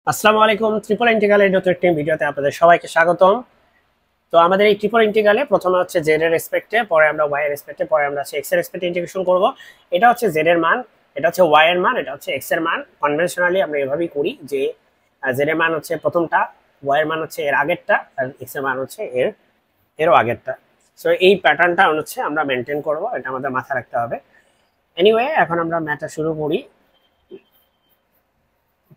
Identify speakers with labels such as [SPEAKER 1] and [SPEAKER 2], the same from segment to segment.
[SPEAKER 1] আসসালামু আলাইকুম। ট্রিপল ইন্টিগ্রালের নতুন একটি ভিডিওতে আপনাদের সবাইকে স্বাগতম। তো আমাদের এই ট্রিপল ইন্টিগ্রালে প্রথমে হচ্ছে জেড এর রেসপেক্টে, পরে আমরা ওয়াই এর রেসপেক্টে, পরে আমরা হচ্ছে এক্স এর রেসপেক্টে ইন্টিগ্রেশন করব। এটা হচ্ছে জেড এর মান, এটা হচ্ছে ওয়াই এর মান, এটা হচ্ছে এক্স এর মান। কনভেনশনালি আমরা এভাবেই করি যে জেড এর মান হচ্ছে প্রথমটা, ওয়াই এর মান হচ্ছে এর আগেরটা, আর এক্স এর মান হচ্ছে এরও আগেরটা। সো এই প্যাটার্নটা হচ্ছে আমরা মেনটেন করব, এটা আমাদের মাথায় রাখতে হবে। এনিওয়ে, এখন আমরা ম্যাথটা শুরু করি।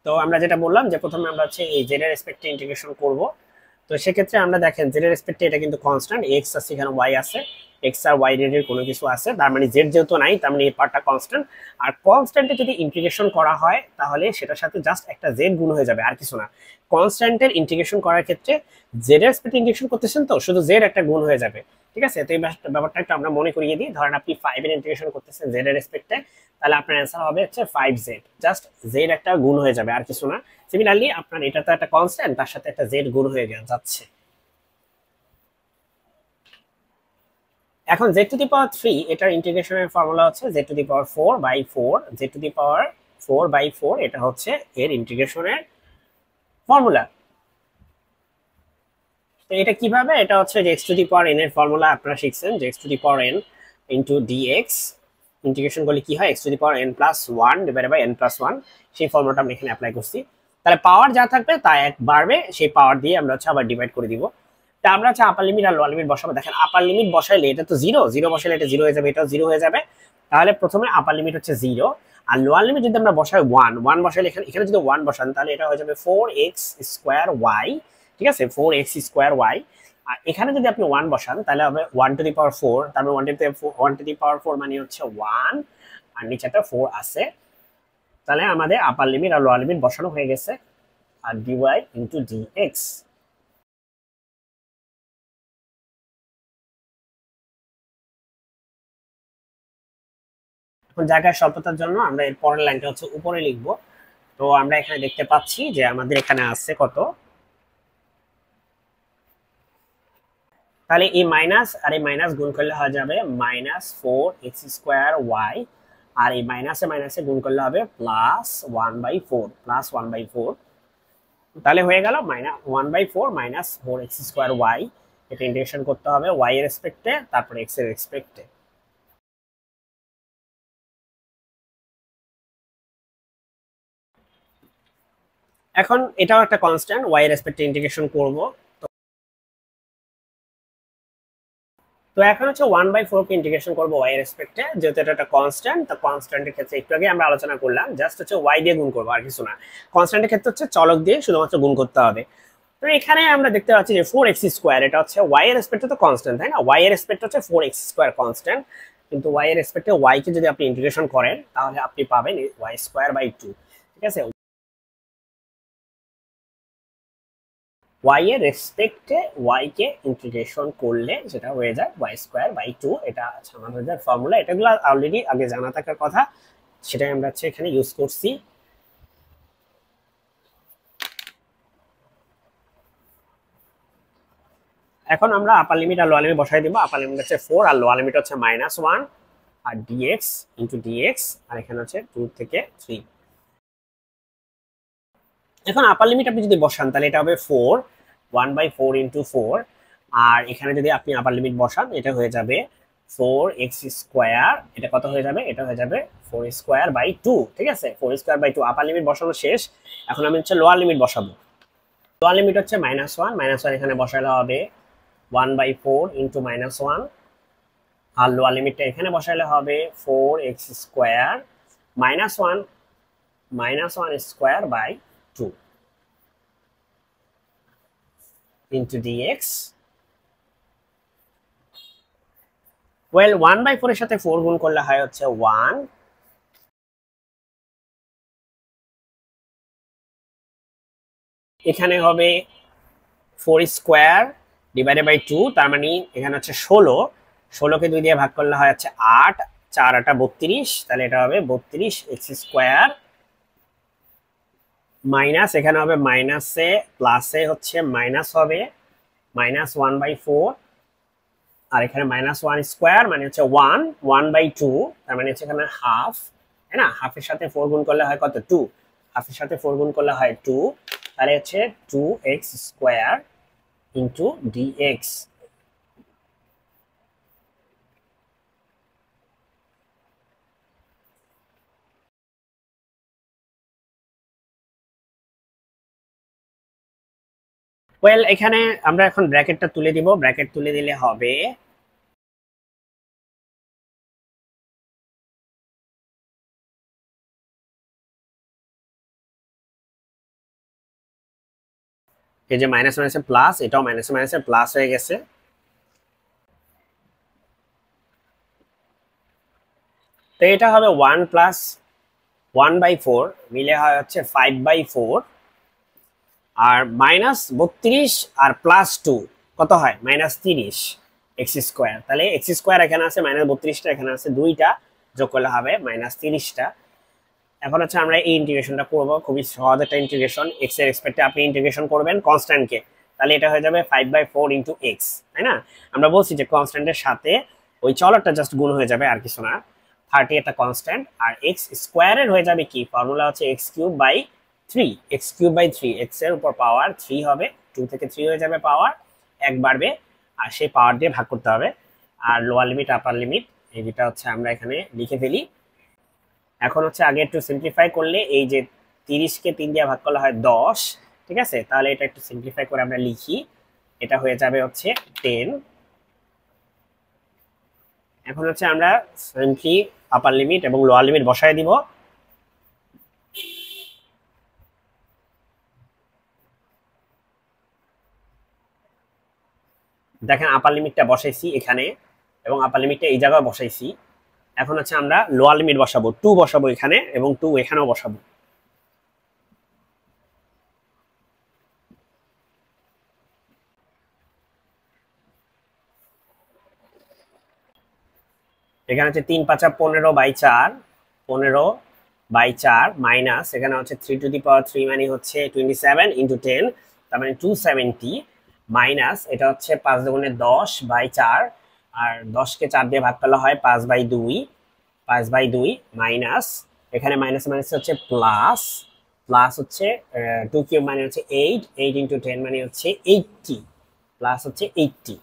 [SPEAKER 1] তো আমরা যেটা বললাম যে প্রথমে আমরা হচ্ছে এই জেড এর রেসপেক্টে ইন্টিগ্রেশন করব। তো সেক্ষেত্রে আমরা দেখেন জেড এর রেসপেক্টে এটা কিন্তু কনস্ট্যান্ট, এক্স আছে এখানে ওয়াই আছে, এক্স আর ওয়াই এর কোনো কিছু আছে, তার মানে জেড যেহেতু নাই তার মানে এই পার্টটা কনস্ট্যান্ট। আর কনস্ট্যান্টে যদি ইন্টিগ্রেশন করা হয় তাহলে সেটার সাথে জাস্ট একটা জেড গুণ হয়ে যাবে, আর কিছু না। কনস্ট্যান্টের ইন্টিগ্রেশন করার ক্ষেত্রে জেড এর রেসপেক্টে ইন্টিগ্রেশন করতেছেন তো শুধু জেড একটা গুণ হয়ে যাবে, ঠিক আছে? তো এই ব্যাপারটা একটু আমরা মনে করিয়ে দিই। ধরেন আপনি 5 এর ইন্টিগ্রেশন করতেছেন জেড এর রেসপেক্টে, তাহলে আপনার অ্যান্সার হবে হচ্ছে 5z, জাস্ট জেড একটা গুণ হয়ে যাবে, আর কিছু না। সিমিলারলি আপনার এটা তো একটা কনস্ট্যান্ট, তার সাথে একটা জেড গুণ হয়ে যাচ্ছে। এখন z টু দি পাওয়ার 3 এটার ইন্টিগ্রেশনের ফর্মুলা হচ্ছে z to the power 4/4, z to the power 4/4 এটা হচ্ছে এর ইন্টিগ্রেশনের ফর্মুলা। তো এটা কিভাবে, এটা হচ্ছে যে x to the power n এর ফর্মুলা আপনারা শিখছেন, যে x to the power n into dx integration করলে কি হয়, x to the power n plus 1 divided by n plus 1, সেই ফর্মুলাটা আমরা এখানে অ্যাপ্লাই করছি। তাহলে পাওয়ার যা থাকবে তা এক বাড়বে, সেই পাওয়ার দিয়ে আমরা হচ্ছে আবার ডিভাইড করে দিব। তা আমরা হচ্ছে আপার লিমিট আর লোয়ার লিমিট বসাবো। দেখেন আপার লিমিট বসাইলে এটা তো জিরো, জিরো বসাইলে এটা জিরো হয়ে যাবে, এটাও জিরো হয়ে যাবে। তাহলে প্রথমে আপার লিমিট হচ্ছে জিরো, আর লোয়ার লিমিট যদি আমরা বসাই ওয়ান, ওয়ান বসাইলে এখানে এখানে যদি ওয়ান বসান তাহলে এটা হয়ে যাবে 4x স্কোয়ার ওয়াই, ঠিক আছে? 4x square Y. আর এখানে যদি আপনি ওয়ান বসান তাহলে হবে 1 টু দি পাওয়ার 4, তারপর 1 টু দি পাওয়ার 4 মানে হচ্ছে 1, আর নিচে একটা 4 আছে। তাহলে আমাদের আপার লিমিট আর লোয়ার লিমিট বসানো হয়ে গেছে। আর dy ইনটু dx, এখন জায়গায় স্বল্পতার জন্য আমরা এর পরের লাইনটা হচ্ছে উপরে লিখবো। তো আমরা এখানে দেখতে পাচ্ছি যে আমাদের এখানে আছে কত, তাহলে এই মাইনাস আর এই মাইনাস গুণ করলে হয়ে যাবে -4x²y, আর এই মাইনাসে মাইনাসে গুণ করলে হবে +1/4, +1/4। তাহলে হয়ে গেল -1/4 -4x²y। এটা ইন্টিগ্রেশন করতে হবে y এর রেসপেক্টে, তারপরে x এর রেসপেক্টে। এখন এটাও একটা কনস্ট্যান্ট, y এর রেসপেক্টে ইন্টিগ্রেশন করব। তো এখন হচ্ছে 1/4 কে ইন্টিগ্রেশন করবো y এর রেসপেক্টে, যেহেতু এটা একটা কনস্ট্যান্ট। তো কনস্ট্যান্টের ক্ষেত্রে একটু আগে আমরা আলোচনা করলাম, জাস্ট হচ্ছে y দিয়ে গুণ করবো, আর কিছু না। কনস্ট্যান্টের ক্ষেত্রে হচ্ছে চলক দিয়ে শুধুমাত্র গুণ করতে হবে। তো এখানে আমরা দেখতে পাচ্ছি যে 4x², এটা হচ্ছে y এর রেসপেক্টে তো কনস্ট্যান্ট, তাই না? y এর রেসপেক্টে হচ্ছে 4x² কনস্ট্যান্ট, কিন্তু y এর রেসপেক্টে y কে যদি আপনি ইন্টিগ্রেশন করেন তাহলে আপনি পাবেন y²/2, ঠিক আছে? y এর রেসপেক্টে y কে ইন্টিগ্রেশন করলে যেটা হয়ে যায় y²/2, এটা আছে আমাদের ফর্মুলা। এটাগুলো অলরেডি আগে জানা থাকার কথা, সেটাই আমরা হচ্ছে এখানে ইউজ করছি। এখন আমরা আপার লিমিট আর লোয়ার লিমিট বসাই দিব। আপার লিমিট হচ্ছে 4 আর লোয়ার লিমিট হচ্ছে -1, আর dx ইনটু dx, আর এখানে হচ্ছে 2 থেকে 3। এখন আপার লিমিট আপনি যদি বসান তাহলে এটা হবে 4, 1/4 ইনটু 4, আর এখানে যদি আপনি আপার লিমিট বসান এটা হয়ে যাবে 4x²। এটা কত হয়ে যাবে? এটা হয়ে যাবে 4²/2, ঠিক আছে? 4²/2 আপার লিমিট বসানো শেষ। এখন আমি হচ্ছে লোয়ার লিমিট বসাবো। লোয়ার লিমিট হচ্ছে -1, -1 এখানে বসালে হবে 1/4 ইনটু -1, আর লোয়ার লিমিটটা এখানে বসালে হবে 4x² -1 into dx। ওয়েল 1/4 এর সাথে 4 গুণ করলে হয় হচ্ছে 1, এখানে হবে 4² ডিভাইডেড বাই 2, তার মানে এখানে হচ্ছে 16, 16কে 2 দিয়ে ভাগ করলে হয় হচ্ছে 8, 4 8 32, তাহলে এটা হবে 32x², মাইনাস এখানে হবে মাইনাসে প্লাসে হচ্ছে মাইনাস হবে -1/4, আর এখানে -1² মানে হচ্ছে 1/2, তার মানে হচ্ছে এখানে হাফ, তাই না? হাফের সাথে 4 গুণ করলে হয় কত? 2, হাফের সাথে 4 গুণ করলে হয় 2, তাহলে হচ্ছে 2x square into dx. Well এখানে আমরা এখন ব্র্যাকেটটা তুলে দিব, ব্র্যাকেট তুলে দিলে হবে এই যে মাইনাস মাইনাসে প্লাস, এটাও মাইনাস মাইনাসে প্লাস হয়ে গেছে। তো এটা হবে 1 প্লাস 1/4 মিলে হয় হচ্ছে 5/4, আর মাইনাস 32 আর প্লাস 2 কত হয় মাইনাস 30 এক্স স্কোয়ার। তাহলে এক্স স্কোয়ার এখানে আছে, মাইনাস 32টা এখানে আছে, দুইটা যোগ করলে হবে মাইনাস 30টা। এখন হচ্ছে আমরা এই ইন্টিগ্রেশনটা করব, খুবই সহজ একটা ইন্টিগ্রেশন। এক্স এর রেসপেক্টে আপনি ইন্টিগ্রেশন করবেন কনস্ট্যান্টকে, তাহলে এটা হয়ে যাবে 5/4 ইন্টু এক্স, তাই না? আমরা বলছি যে কনস্ট্যান্টের সাথে ওই চলকটা জাস্ট গুণ হয়ে যাবে, আর কিছু না। 30 একটা কনস্ট্যান্ট, আর এক্স স্কোয়ারের হয়ে যাবে কি, ফর্মুলা হচ্ছে x cube by 3। X cube by 3, x এর উপর পাওয়ার 3 হবে, 2 থেকে 3 হয়ে যাবে পাওয়ার, এক বাড়বে, আর সেই পাওয়ার দিয়ে ভাগ করতে হবে। আর লোয়ার লিমিট আপার লিমিট এই যেটা হচ্ছে আমরা এখানে লিখে ফেলি। এখন হচ্ছে আগে একটু সিম্পলিফাই করলে, এই যে 30কে 3 দিয়ে ভাগ করলে হয় 10, ঠিক আছে? তাহলে এটা একটু সিম্পলিফাই করে আমরা লিখি, এটা হয়ে যাবে হচ্ছে 10। এখন হচ্ছে আমরা সিম্পলি আপার লিমিট এবং লোয়ার লিমিট বসায় দিব। দেখেন আপার লিমিটটা বসাইছি এখানে এবং আপার লিমিটটা এই জায়গায় বসাইছি। এখন হচ্ছে আমরা লোয়ার লিমিট বসাবো, 2 বসাবো এখানে এবং 2 এখানেও বসাবো। এখানে হচ্ছে 3 5 15/4, 15/4 মাইনাস এখানে হচ্ছে 3 মানে হচ্ছে 27 ইন্টু 10, তার মানে 270, মাইনাস এটা হচ্ছে 5 দুগুণে 10/4, আর 10কে 4 দিয়ে ভাগ করলে হয় 5/2, 5/2 মাইনাস এখানে মাইনাস মাইনাস হচ্ছে প্লাস, প্লাস হচ্ছে 2 কিউব মানে হচ্ছে 8, 8 ইন্টু 10 মানে হচ্ছে 80, প্লাস হচ্ছে 80।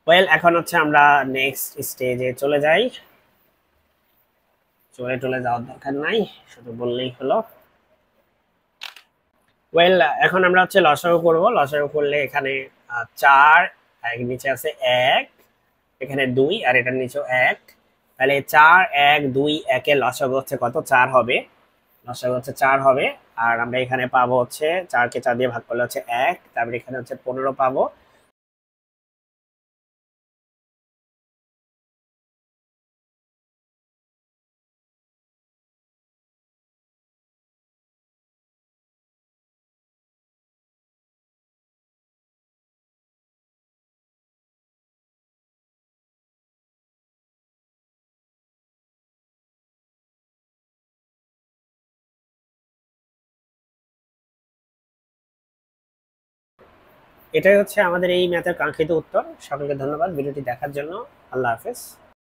[SPEAKER 1] ওয়েল এখন হচ্ছে আমরা নেক্সট স্টেজে চলে যাই। চলে যাওয়ার দরকার নাই, শুধু বললেই হলো। ওয়েল এখন আমরা হচ্ছে লসাগু করব। লসাগু করলে এখানে 4, এর নিচে আছে 1, এখানে 2, আর এটার নিচেও 1। তাহলে 4 1 2 1 এর লসাগু হচ্ছে কত, 4 হবে। লসাগু হচ্ছে 4 হবে। আর আমরা এখানে পাবো হচ্ছে 4কে 4 দিয়ে ভাগ করলে হচ্ছে 1, তারপরে এখানে হচ্ছে 15 পাবো। এটাই হচ্ছে আমাদের এই ম্যাথের কাঙ্ক্ষিত উত্তর। সকলকে ধন্যবাদ ভিডিওটি দেখার জন্য। আল্লাহ হাফেজ।